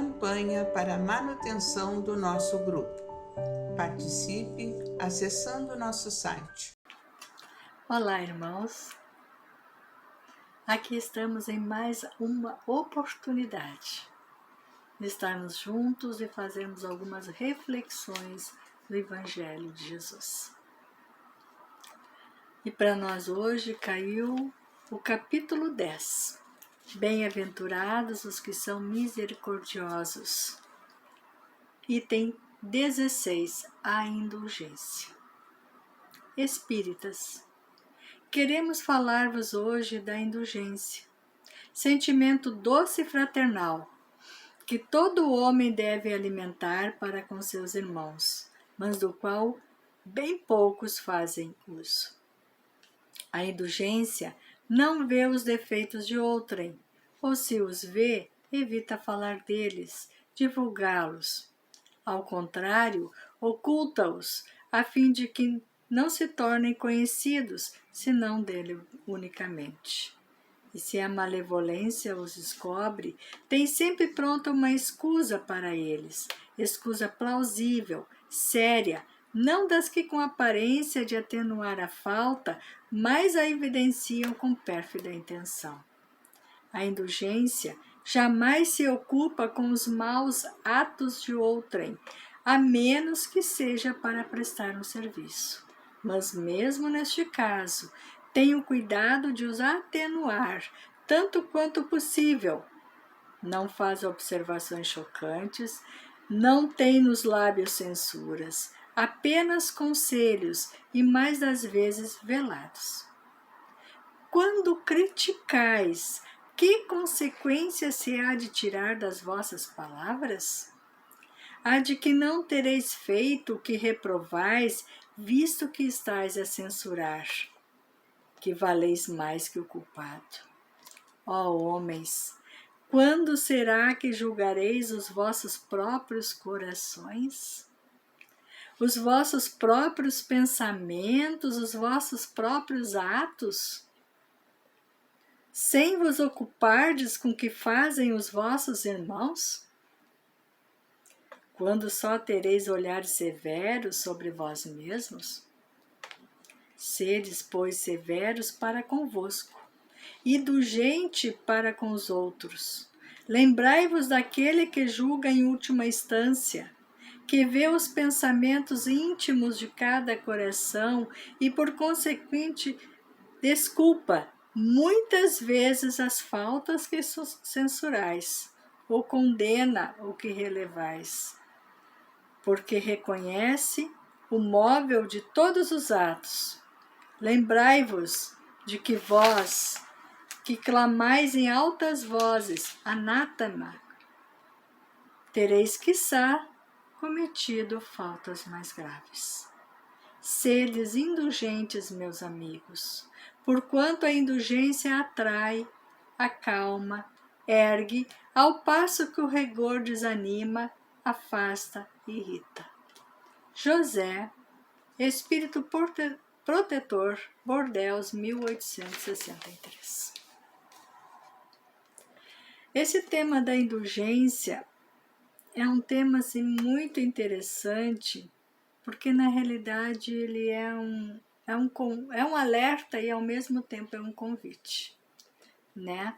campanha para a manutenção do nosso grupo. Participe acessando nosso site. Olá, irmãos! Aqui estamos em mais uma oportunidade de estarmos juntos e fazermos algumas reflexões do Evangelho de Jesus. E para nós hoje caiu o capítulo 10. Bem-aventurados os que são misericordiosos. Item 16. A indulgência. Espíritas, queremos falar-vos hoje da indulgência, sentimento doce e fraternal, que todo homem deve alimentar para com seus irmãos, mas do qual bem poucos fazem uso. A indulgência não vê os defeitos de outrem, ou se os vê, evita falar deles, divulgá-los. Ao contrário, oculta-os, a fim de que não se tornem conhecidos, senão dele unicamente. E se a malevolência os descobre, tem sempre pronta uma escusa para eles, escusa plausível, séria, não das que com aparência de atenuar a falta, mas a evidenciam com pérfida intenção. A indulgência jamais se ocupa com os maus atos de outrem, a menos que seja para prestar um serviço. Mas mesmo neste caso, tem o cuidado de os atenuar, tanto quanto possível. Não faz observações chocantes, não tem nos lábios censuras, apenas conselhos e mais das vezes velados. Quando criticais, que consequência se há de tirar das vossas palavras? Há de que não tereis feito o que reprovais, visto que estáis a censurar, que valeis mais que o culpado. Ó homens, quando será que julgareis os vossos próprios corações? Os vossos próprios pensamentos, os vossos próprios atos? Sem vos ocupardes com o que fazem os vossos irmãos? Quando só tereis olhares severos sobre vós mesmos? Sedes, pois, severos para convosco, indulgente para com os outros. Lembrai-vos daquele que julga em última instância, que vê os pensamentos íntimos de cada coração e, por consequente, desculpa muitas vezes as faltas que censurais, ou condena o que relevais, porque reconhece o móvel de todos os atos. Lembrai-vos de que vós, que clamais em altas vozes, anátema, tereis, quiçá, cometido faltas mais graves. Sedes indulgentes, meus amigos, porquanto a indulgência atrai, acalma, ergue, ao passo que o rigor desanima, afasta e irrita. José, Espírito Protetor, Bordeaux, 1863. Esse tema da indulgência é um tema assim, muito interessante, porque na realidade ele é um alerta e ao mesmo tempo é um convite, né?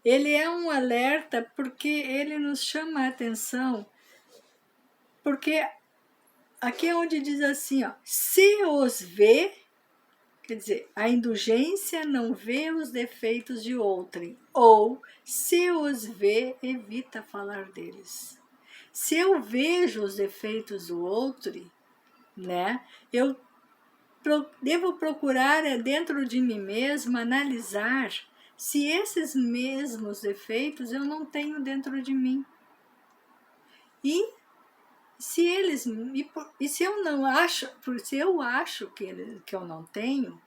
Ele é um alerta porque ele nos chama a atenção, porque aqui é onde diz assim, ó, se os vê, quer dizer, a indulgência não vê os defeitos de outrem, ou se os vê, evita falar deles. Se eu vejo os defeitos do outro, né, eu devo procurar dentro de mim mesma analisar se esses mesmos defeitos eu não tenho dentro de mim. E se eles e se eu não acho, se eu acho que eu não tenho,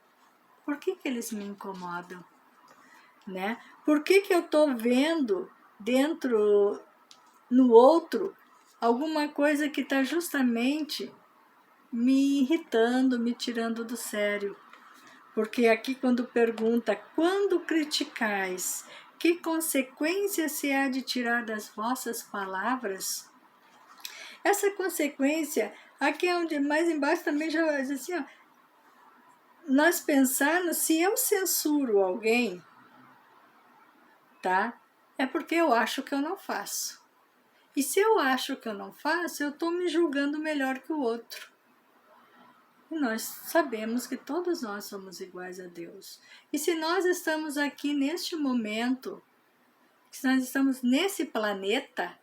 por que eles me incomodam, né? Por que eu estou vendo dentro no outro alguma coisa que está justamente me irritando, me tirando do sério? Porque aqui quando pergunta, quando criticais, Que consequência se há de tirar das vossas palavras? Essa consequência, aqui é onde mais embaixo também já diz assim, ó, nós pensarmos, se eu censuro alguém, tá? É porque eu acho que eu não faço. E se eu acho que eu não faço, eu estou me julgando melhor que o outro. E nós sabemos que todos nós somos iguais a Deus. E se nós estamos aqui neste momento, se nós estamos nesse planeta,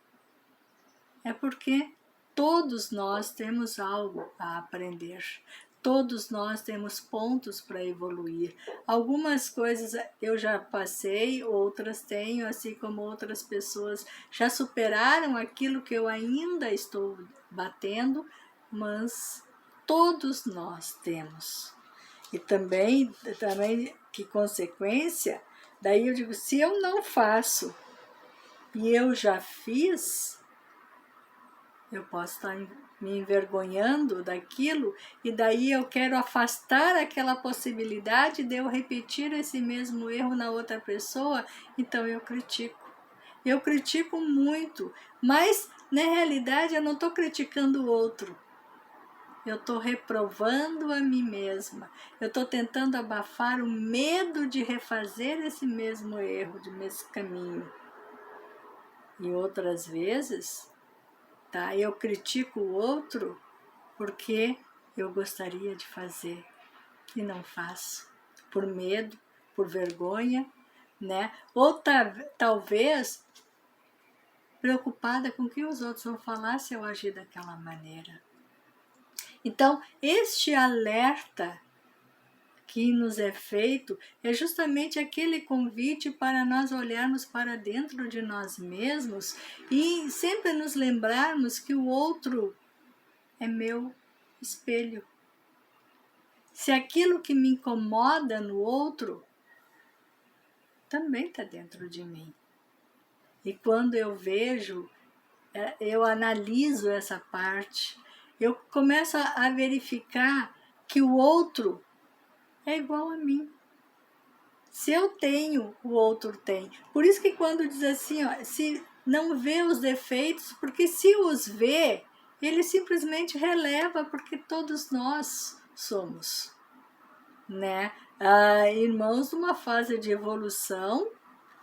é porque todos nós temos algo a aprender. Todos nós temos pontos para evoluir. Algumas coisas eu já passei, outras tenho, assim como outras pessoas já superaram aquilo que eu ainda estou batendo, mas todos nós temos. E também que consequência, daí eu digo, se eu não faço e eu já fiz, eu posso estar me envergonhando daquilo e daí eu quero afastar aquela possibilidade de eu repetir esse mesmo erro na outra pessoa, então eu critico. Eu critico muito, mas na realidade eu não estou criticando o outro. Eu estou reprovando a mim mesma. Eu estou tentando abafar o medo de refazer esse mesmo erro, de mesmo caminho. E outras vezes, tá? Eu critico o outro porque eu gostaria de fazer e não faço, por medo, por vergonha, né? Ou talvez preocupada com o que os outros vão falar se eu agir daquela maneira. Então, este alerta que nos é feito é justamente aquele convite para nós olharmos para dentro de nós mesmos e sempre nos lembrarmos que o outro é meu espelho. Se aquilo que me incomoda no outro também está dentro de mim. E quando eu vejo, eu analiso essa parte, eu começo a verificar que o outro é igual a mim. Se eu tenho, o outro tem. Por isso que quando diz assim, ó, se não vê os defeitos, porque se os vê, ele simplesmente releva, porque todos nós somos, né? Irmãos numa fase de evolução,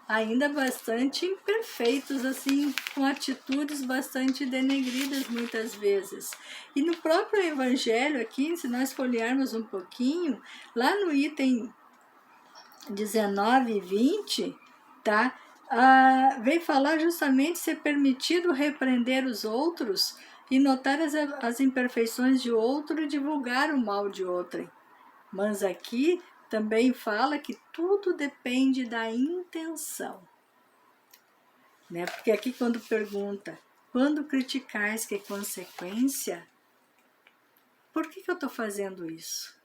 ainda bastante imperfeitos, assim, com atitudes bastante denegridas muitas vezes. E no próprio Evangelho aqui, se nós folhearmos um pouquinho, lá no item 19 e 20, tá? Vem falar justamente ser permitido repreender os outros e notar as imperfeições de outro e divulgar o mal de outrem. Mas aqui também fala que tudo depende da intenção. Né? Porque aqui quando pergunta, quando criticais, que consequência? Por que eu estou fazendo isso?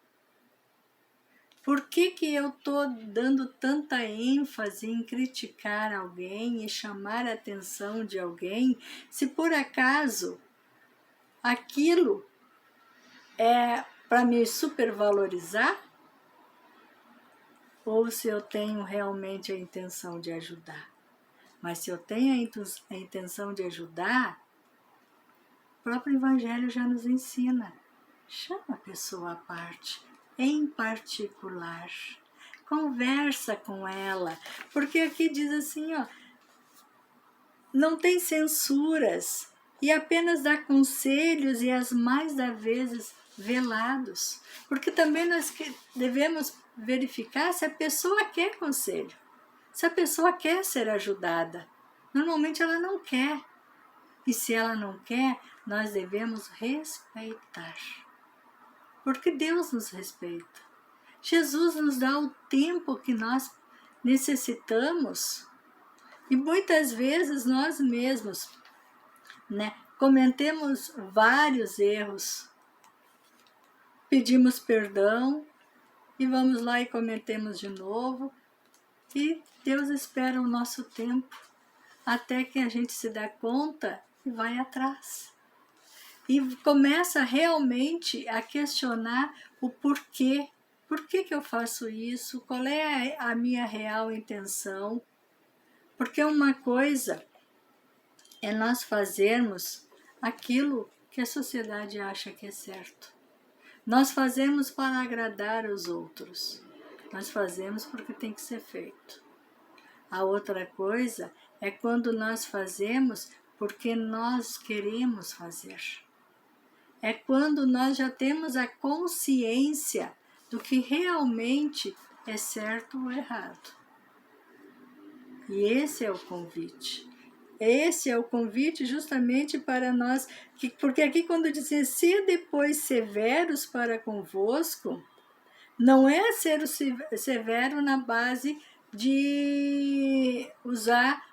Por que eu estou dando tanta ênfase em criticar alguém e chamar a atenção de alguém, se por acaso aquilo é para me supervalorizar? Ou se eu tenho realmente a intenção de ajudar? Mas se eu tenho a intenção de ajudar, o próprio Evangelho já nos ensina. Chama a pessoa à parte, em particular. Conversa com ela. Porque aqui diz assim, ó, não tem censuras e apenas dá conselhos e as mais das vezes velados. Porque também nós devemos verificar se a pessoa quer conselho. Se a pessoa quer ser ajudada. Normalmente ela não quer. E se ela não quer, nós devemos respeitar. Porque Deus nos respeita. Jesus nos dá o tempo que nós necessitamos. E muitas vezes nós mesmos, né, cometemos vários erros. Pedimos perdão e vamos lá e cometemos de novo. E Deus espera o nosso tempo até que a gente se dá conta e vai atrás. E começa realmente a questionar o porquê. Por que eu faço isso? Qual é a minha real intenção? Porque uma coisa é nós fazermos aquilo que a sociedade acha que é certo. Nós fazemos para agradar os outros. Nós fazemos porque tem que ser feito. A outra coisa é quando nós fazemos porque nós queremos fazer. É quando nós já temos a consciência do que realmente é certo ou errado. E esse é o convite. Esse é o convite justamente para nós, porque aqui quando diz assim, se depois severos para convosco, não é ser severo na base de usar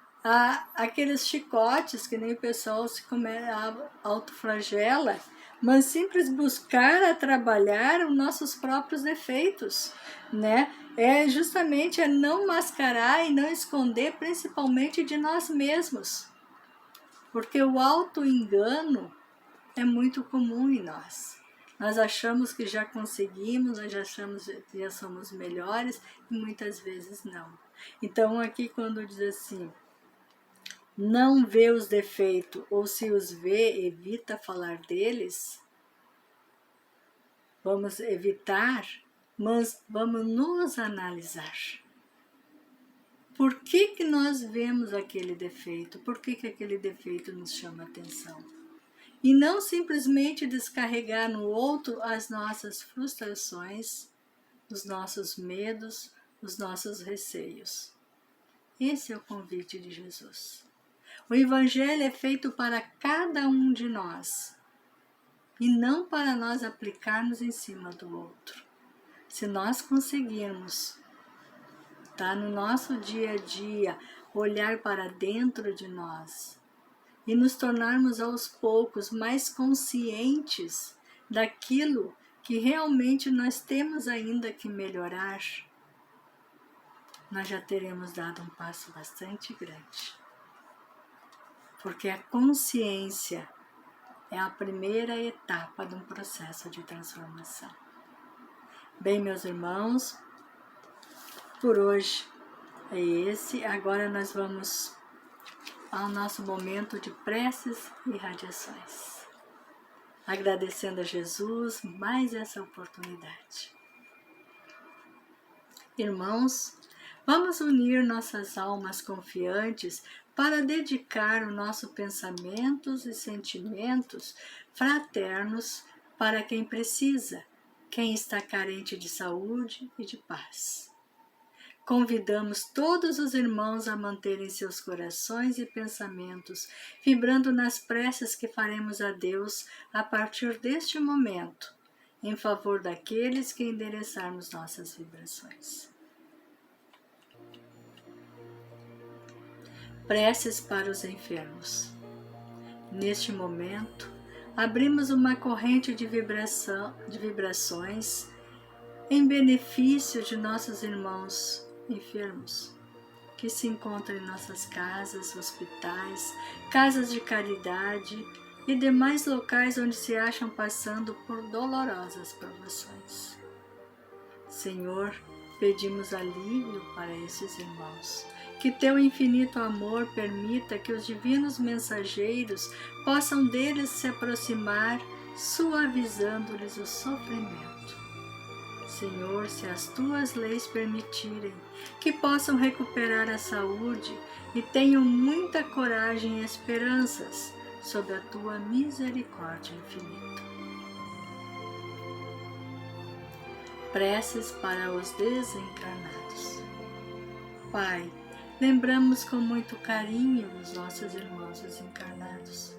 aqueles chicotes que nem o pessoal se autoflagela, mas simples buscar a trabalhar os nossos próprios defeitos, né? É justamente não mascarar e não esconder, principalmente de nós mesmos, porque o auto-engano é muito comum em nós. Nós achamos que já conseguimos, nós já achamos que já somos melhores e muitas vezes não. Então aqui quando diz assim, não vê os defeitos ou se os vê, evita falar deles, vamos evitar, mas vamos nos analisar. Por que nós vemos aquele defeito? Por que aquele defeito nos chama atenção? E não simplesmente descarregar no outro as nossas frustrações, os nossos medos, os nossos receios. Esse é o convite de Jesus. O Evangelho é feito para cada um de nós e não para nós aplicarmos em cima do outro. Se nós conseguirmos, no nosso dia a dia, olhar para dentro de nós, e nos tornarmos aos poucos mais conscientes daquilo que realmente nós temos ainda que melhorar, nós já teremos dado um passo bastante grande. Porque a consciência é a primeira etapa de um processo de transformação. Bem, meus irmãos, por hoje é esse. Agora nós vamos ao nosso momento de preces e radiações, agradecendo a Jesus mais essa oportunidade. Irmãos, vamos unir nossas almas confiantes para dedicar os nossos pensamentos e sentimentos fraternos para quem precisa, quem está carente de saúde e de paz. Convidamos todos os irmãos a manterem seus corações e pensamentos vibrando nas preces que faremos a Deus a partir deste momento, em favor daqueles que endereçarmos nossas vibrações. Preces para os enfermos. Neste momento, abrimos uma corrente de vibrações em benefício de nossos irmãos enfermos, que se encontram em nossas casas, hospitais, casas de caridade e demais locais onde se acham passando por dolorosas provações. Senhor, pedimos alívio para esses irmãos, que teu infinito amor permita que os divinos mensageiros possam deles se aproximar, suavizando-lhes o sofrimento. Senhor, se as tuas leis permitirem, que possam recuperar a saúde e tenham muita coragem e esperanças sob a tua misericórdia infinita. Preces para os desencarnados. Pai, lembramos com muito carinho os nossos irmãos desencarnados.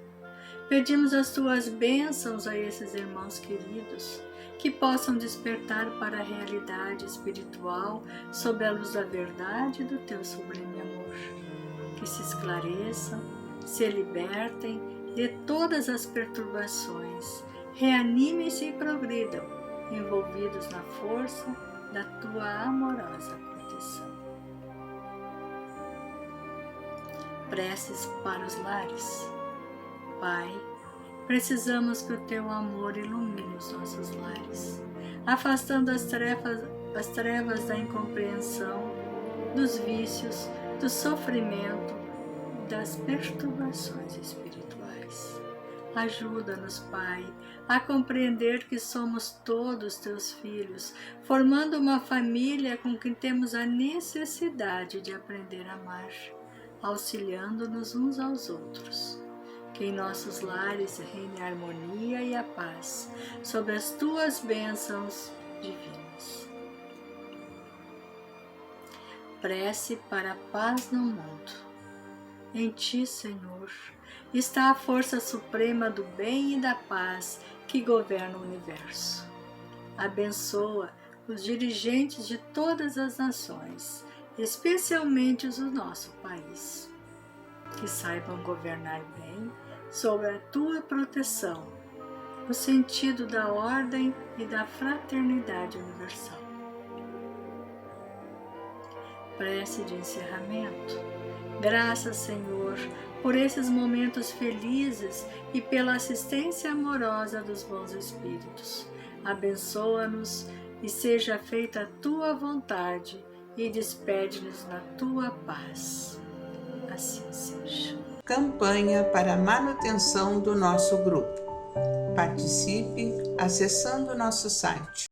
Pedimos as tuas bênçãos a esses irmãos queridos, que possam despertar para a realidade espiritual sob a luz da verdade e do teu sublime amor. Que se esclareçam, se libertem de todas as perturbações, reanimem-se e progridam, envolvidos na força da tua amorosa proteção. Preces para os lares. Pai, precisamos que o teu amor ilumine os nossos lares, afastando as trevas da incompreensão, dos vícios, do sofrimento, das perturbações espirituais. Ajuda-nos, Pai, a compreender que somos todos teus filhos, formando uma família com quem temos a necessidade de aprender a amar, auxiliando-nos uns aos outros. Que em nossos lares reine a harmonia e a paz, sob as tuas bênçãos divinas. Prece para a paz no mundo. Em ti, Senhor, está a força suprema do bem e da paz que governa o universo. Abençoa os dirigentes de todas as nações, especialmente os do nosso país, que saibam governar bem sob a tua proteção, no sentido da ordem e da fraternidade universal. Prece de encerramento. Graças, Senhor, por esses momentos felizes e pela assistência amorosa dos bons espíritos. Abençoa-nos e seja feita a tua vontade e despede-nos na tua paz. Assim seja. Campanha para a manutenção do nosso grupo. Participe acessando nosso site